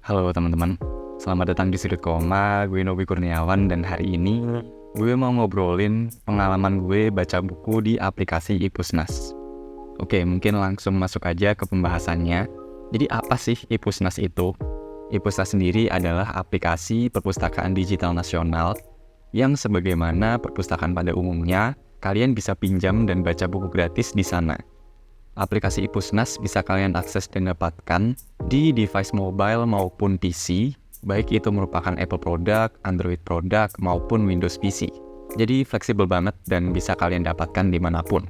Halo teman-teman, selamat datang di Sudut Koma. Gue Novi Kurniawan dan hari ini gue mau ngobrolin pengalaman gue baca buku di aplikasi Ipusnas. Oke, mungkin langsung masuk aja ke pembahasannya. Jadi apa sih Ipusnas itu? Ipusnas sendiri adalah aplikasi perpustakaan digital nasional yang sebagaimana perpustakaan pada umumnya, kalian bisa pinjam dan baca buku gratis di sana. Aplikasi Ipusnas bisa kalian akses dan dapatkan di device mobile maupun PC, baik itu merupakan Apple product, Android product, maupun Windows PC. Jadi fleksibel banget dan bisa kalian dapatkan dimanapun.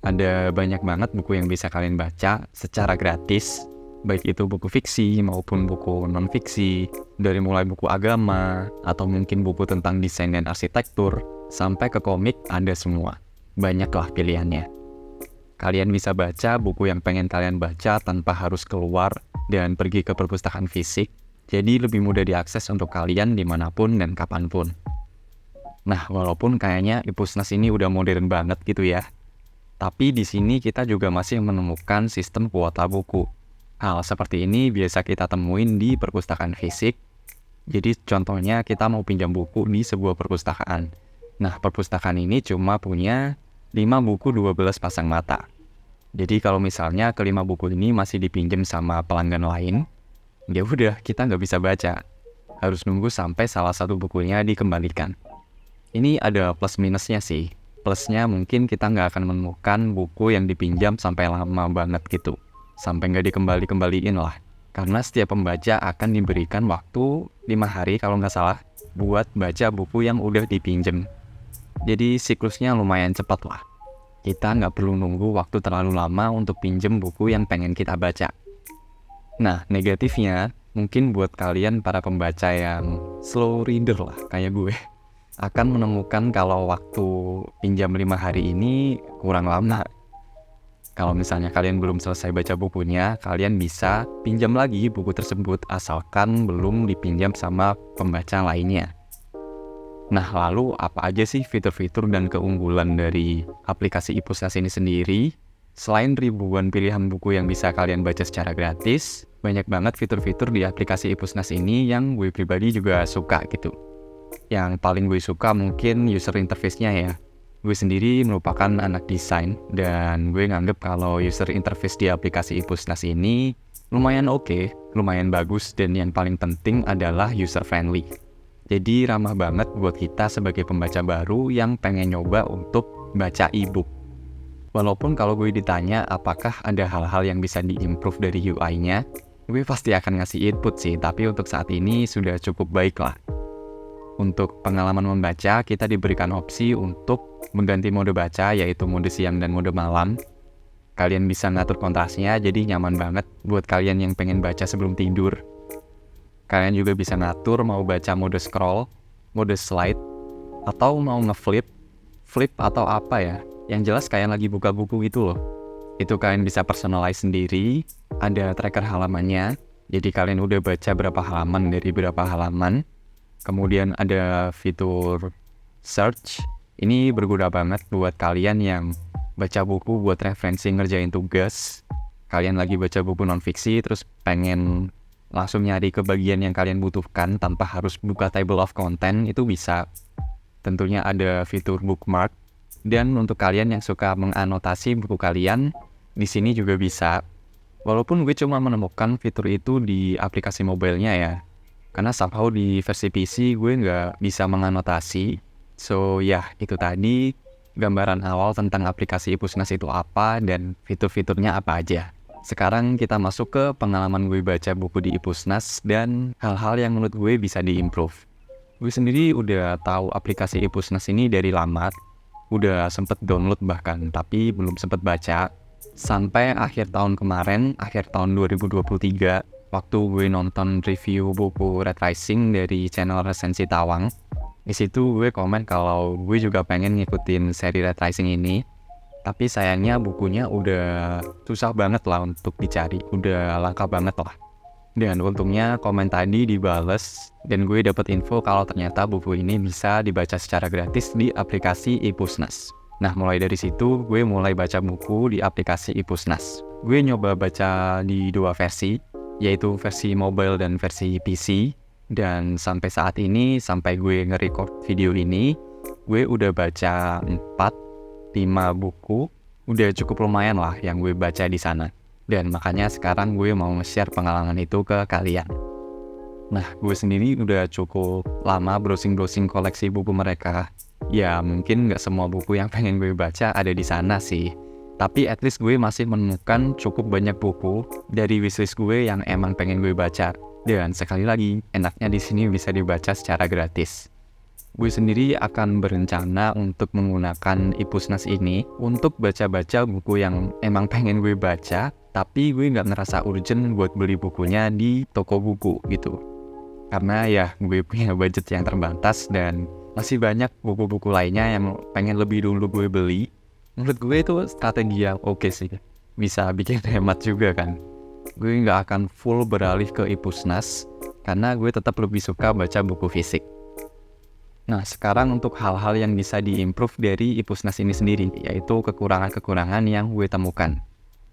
Ada banyak banget buku yang bisa kalian baca secara gratis, baik itu buku fiksi maupun buku non-fiksi, dari mulai buku agama, atau mungkin buku tentang desain dan arsitektur, sampai ke komik ada semua. Banyaklah pilihannya. Kalian bisa baca buku yang pengen kalian baca tanpa harus keluar dan pergi ke perpustakaan fisik, jadi lebih mudah diakses untuk kalian dimanapun dan kapanpun. Nah, walaupun kayaknya Ipusnas ini udah modern banget gitu ya, tapi di sini kita juga masih menemukan sistem kuota buku. Hal seperti ini biasa kita temuin di perpustakaan fisik. Jadi contohnya kita mau pinjam buku di sebuah perpustakaan. Nah, perpustakaan ini cuma punya 5 buku 12 pasang mata. Jadi kalau misalnya kelima buku ini masih dipinjam sama pelanggan lain, ya udah kita nggak bisa baca. Harus nunggu sampai salah satu bukunya dikembalikan. Ini ada plus minusnya sih. Plusnya mungkin kita nggak akan menemukan buku yang dipinjam sampai lama banget gitu. Sampai nggak dikembaliin lah. Karena setiap pembaca akan diberikan waktu 5 hari kalau nggak salah buat baca buku yang udah dipinjam. Jadi siklusnya lumayan cepat lah. Kita nggak perlu nunggu waktu terlalu lama untuk pinjem buku yang pengen kita baca. Nah, negatifnya mungkin buat kalian para pembaca yang slow reader lah kayak gue, akan menemukan kalau waktu pinjam 5 hari ini kurang lama. Kalau misalnya kalian belum selesai baca bukunya, kalian bisa pinjam lagi buku tersebut asalkan belum dipinjam sama pembaca lainnya. Nah, lalu apa aja sih fitur-fitur dan keunggulan dari aplikasi Ipusnas ini sendiri? Selain ribuan pilihan buku yang bisa kalian baca secara gratis, banyak banget fitur-fitur di aplikasi Ipusnas ini yang gue pribadi juga suka gitu. Yang paling gue suka mungkin user interface-nya ya. Gue sendiri merupakan anak desain dan gue nganggep kalau user interface di aplikasi Ipusnas ini lumayan oke, lumayan bagus, dan yang paling penting adalah user friendly. Jadi ramah banget buat kita sebagai pembaca baru yang pengen nyoba untuk baca e-book. Walaupun kalau gue ditanya apakah ada hal-hal yang bisa di-improve dari UI-nya, gue pasti akan ngasih input sih, tapi untuk saat ini sudah cukup baik lah. Untuk pengalaman membaca, kita diberikan opsi untuk mengganti mode baca, yaitu mode siang dan mode malam. Kalian bisa ngatur kontrasnya, jadi nyaman banget buat kalian yang pengen baca sebelum tidur. Kalian juga bisa ngatur mau baca mode scroll, mode slide, atau mau ngeflip, flip atau apa ya. Yang jelas kayak lagi buka buku gitu loh. Itu kalian bisa personalize sendiri, ada tracker halamannya. Jadi kalian udah baca berapa halaman dari berapa halaman. Kemudian ada fitur search. Ini berguna banget buat kalian yang baca buku buat referensi ngerjain tugas. Kalian lagi baca buku non-fiksi terus pengen langsung nyari ke bagian yang kalian butuhkan tanpa harus buka table of content, itu bisa. Tentunya ada fitur bookmark, dan untuk kalian yang suka menganotasi buku kalian, di sini juga bisa. Walaupun gue cuma menemukan fitur itu di aplikasi mobilenya ya, karena somehow di versi PC gue nggak bisa menganotasi. So ya, itu tadi gambaran awal tentang aplikasi Ipusnas itu apa dan fitur-fiturnya apa aja. Sekarang kita masuk ke pengalaman gue baca buku di Ipusnas dan hal-hal yang menurut gue bisa di-improve. Gue sendiri udah tahu aplikasi Ipusnas ini dari lama, udah sempet download bahkan, tapi belum sempet baca. Sampai akhir tahun kemarin, akhir tahun 2023, waktu gue nonton review buku Red Rising dari channel Resensi Tawang. Di situ gue komen kalau gue juga pengen ngikutin seri Red Rising ini. Tapi sayangnya bukunya udah susah banget lah untuk dicari, udah langka banget lah. Dan untungnya komen tadi dibales dan gue dapet info kalau ternyata buku ini bisa dibaca secara gratis di aplikasi Ipusnas. Nah, mulai dari situ gue mulai baca buku di aplikasi Ipusnas. Gue nyoba baca di 2 versi, yaitu versi mobile dan versi PC. Dan sampai saat ini, sampai gue nge-record video ini, gue udah baca 4-5 buku. Udah cukup lumayan lah yang gue baca di sana. Dan makanya sekarang gue mau nge-share pengalaman itu ke kalian. Nah, gue sendiri udah cukup lama browsing-browsing koleksi buku mereka. Ya, mungkin nggak semua buku yang pengen gue baca ada di sana sih. Tapi at least gue masih menemukan cukup banyak buku dari wishlist gue yang emang pengen gue baca. Dan sekali lagi, enaknya di sini bisa dibaca secara gratis. Gue sendiri akan berencana untuk menggunakan Ipusnas ini untuk baca-baca buku yang emang pengen gue baca, tapi gue nggak ngerasa urgent buat beli bukunya di toko buku gitu. Karena ya gue punya budget yang terbatas dan masih banyak buku-buku lainnya yang pengen lebih dulu gue beli. Menurut gue itu strategi yang oke sih, bisa bikin hemat juga kan. Gue nggak akan full beralih ke Ipusnas karena gue tetap lebih suka baca buku fisik. Nah, sekarang untuk hal-hal yang bisa diimprove dari Ipusnas ini sendiri, yaitu kekurangan-kekurangan yang gue temukan.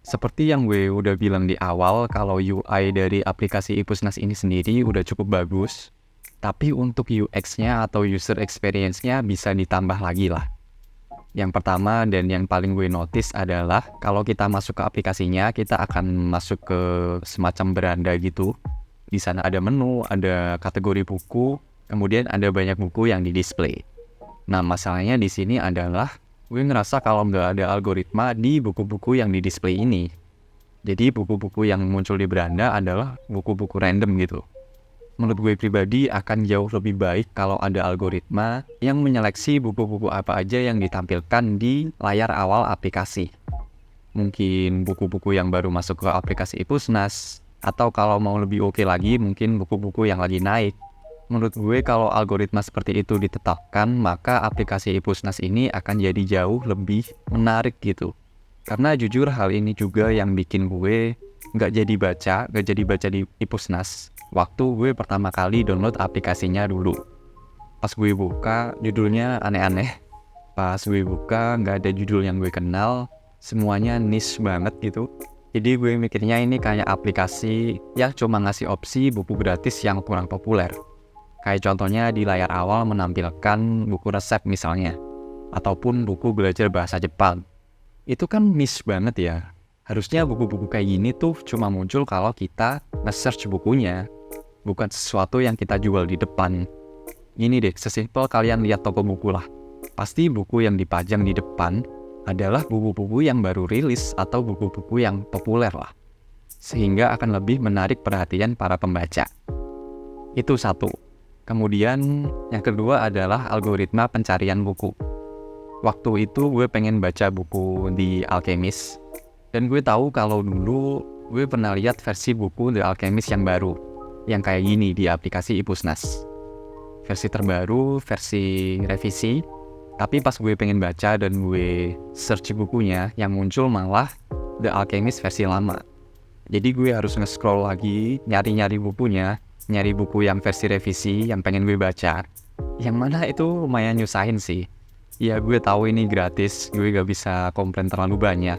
Seperti yang gue udah bilang di awal, kalau UI dari aplikasi Ipusnas ini sendiri udah cukup bagus, tapi untuk UX-nya atau user experience-nya bisa ditambah lagi lah. Yang pertama dan yang paling gue notice adalah kalau kita masuk ke aplikasinya, kita akan masuk ke semacam beranda gitu. Di sana ada menu, ada kategori buku, kemudian ada banyak buku yang di-display. Nah, masalahnya di sini adalah gue ngerasa kalau nggak ada algoritma di buku-buku yang di-display ini. Jadi buku-buku yang muncul di beranda adalah buku-buku random gitu. Menurut gue pribadi akan jauh lebih baik kalau ada algoritma yang menyeleksi buku-buku apa aja yang ditampilkan di layar awal aplikasi. Mungkin buku-buku yang baru masuk ke aplikasi Ipusnas, atau kalau mau lebih oke lagi mungkin buku-buku yang lagi naik. Menurut gue kalau algoritma seperti itu ditetapkan, maka aplikasi Ipusnas ini akan jadi jauh lebih menarik gitu. Karena jujur hal ini juga yang bikin gue nggak jadi baca di Ipusnas waktu gue pertama kali download aplikasinya dulu. Pas gue buka, judulnya aneh-aneh. Pas gue buka, nggak ada judul yang gue kenal. Semuanya niche banget gitu. Jadi gue mikirnya ini kayak aplikasi yang cuma ngasih opsi buku gratis yang kurang populer. Kayak contohnya di layar awal menampilkan buku resep misalnya. Ataupun buku belajar bahasa Jepang. Itu kan niche banget ya. Harusnya buku-buku kayak gini tuh cuma muncul kalau kita nge-search bukunya. Bukan sesuatu yang kita jual di depan. Ini deh, sesimpel kalian lihat toko buku lah. Pasti buku yang dipajang di depan adalah buku-buku yang baru rilis atau buku-buku yang populer lah. Sehingga akan lebih menarik perhatian para pembaca. Itu satu. Kemudian yang kedua adalah algoritma pencarian buku. Waktu itu gue pengen baca buku The Alchemist. Dan gue tahu kalau dulu gue pernah lihat versi buku The Alchemist yang baru. Yang kayak gini di aplikasi Ipusnas. Versi terbaru, versi revisi. Tapi pas gue pengen baca dan gue search bukunya, yang muncul malah The Alchemist versi lama. Jadi gue harus nge-scroll lagi, nyari-nyari bukunya, nyari buku yang versi revisi yang pengen gue baca. Yang mana itu lumayan nyusahin sih. Ya gue tahu ini gratis, gue gak bisa komplain terlalu banyak.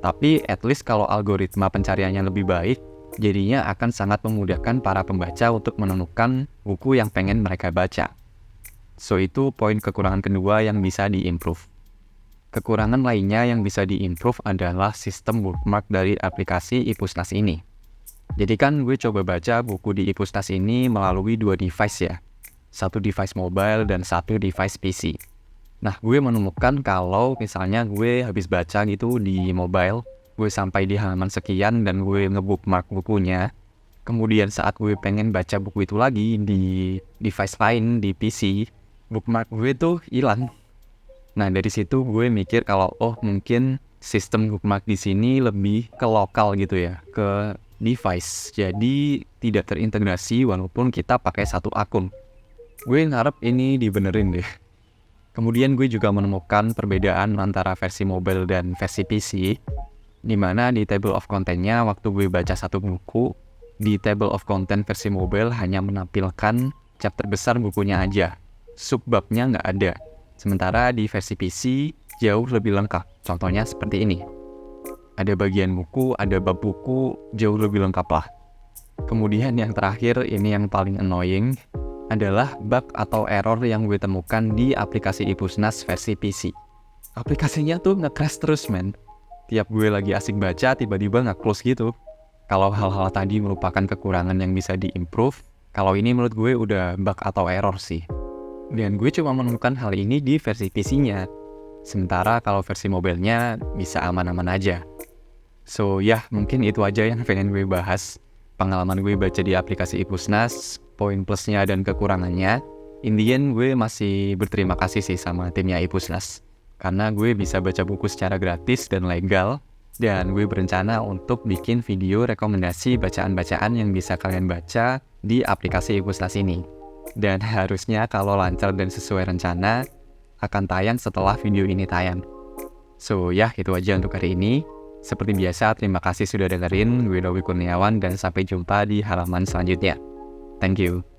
Tapi at least kalau algoritma pencariannya lebih baik, jadinya akan sangat memudahkan para pembaca untuk menemukan buku yang pengen mereka baca. So itu poin kekurangan kedua yang bisa diimprove. Kekurangan lainnya yang bisa diimprove adalah sistem bookmark dari aplikasi Ipusnas ini. Jadi kan gue coba baca buku di Ipusnas ini melalui 2 device ya. Satu device mobile dan satu device PC. Nah, gue menemukan kalau misalnya gue habis baca gitu di mobile, gue sampai di halaman sekian dan gue nge-bookmark bukunya. Kemudian saat gue pengen baca buku itu lagi di device lain, di PC, bookmark gue tuh hilang. Nah, dari situ gue mikir kalau mungkin sistem bookmark di sini lebih ke lokal gitu ya, ke device. Jadi tidak terintegrasi walaupun kita pakai satu akun. Gue ngarep ini dibenerin deh. Kemudian gue juga menemukan perbedaan antara versi mobile dan versi PC, di mana di table of content-nya waktu gue baca satu buku, di table of content versi mobile hanya menampilkan chapter besar bukunya aja, subbabnya nggak ada. Sementara di versi PC jauh lebih lengkap, contohnya seperti ini. Ada bagian buku, ada bab buku, jauh lebih lengkap lah. Kemudian yang terakhir, ini yang paling annoying, adalah bug atau error yang gue temukan di aplikasi Ipusnas versi PC. Aplikasinya tuh nge-crash terus, men. Tiap gue lagi asik baca, tiba-tiba nge-close gitu. Kalau hal-hal tadi merupakan kekurangan yang bisa di-improve, kalau ini menurut gue udah bug atau error sih. Dan gue cuma menemukan hal ini di versi PC-nya. Sementara kalau versi mobilnya bisa aman-aman aja. So ya, mungkin itu aja yang pengen gue bahas. Pengalaman gue baca di aplikasi Ipusnas, poin plusnya dan kekurangannya. In the end, gue masih berterima kasih sih sama timnya Ipusnas. Karena gue bisa baca buku secara gratis dan legal. Dan gue berencana untuk bikin video rekomendasi bacaan-bacaan yang bisa kalian baca di aplikasi Ipusnas ini. Dan harusnya kalau lancar dan sesuai rencana, akan tayang setelah video ini tayang. So ya, itu aja untuk hari ini. Seperti biasa, terima kasih sudah dengerin. Gue Novi Kurniawan dan sampai jumpa di halaman selanjutnya. Thank you.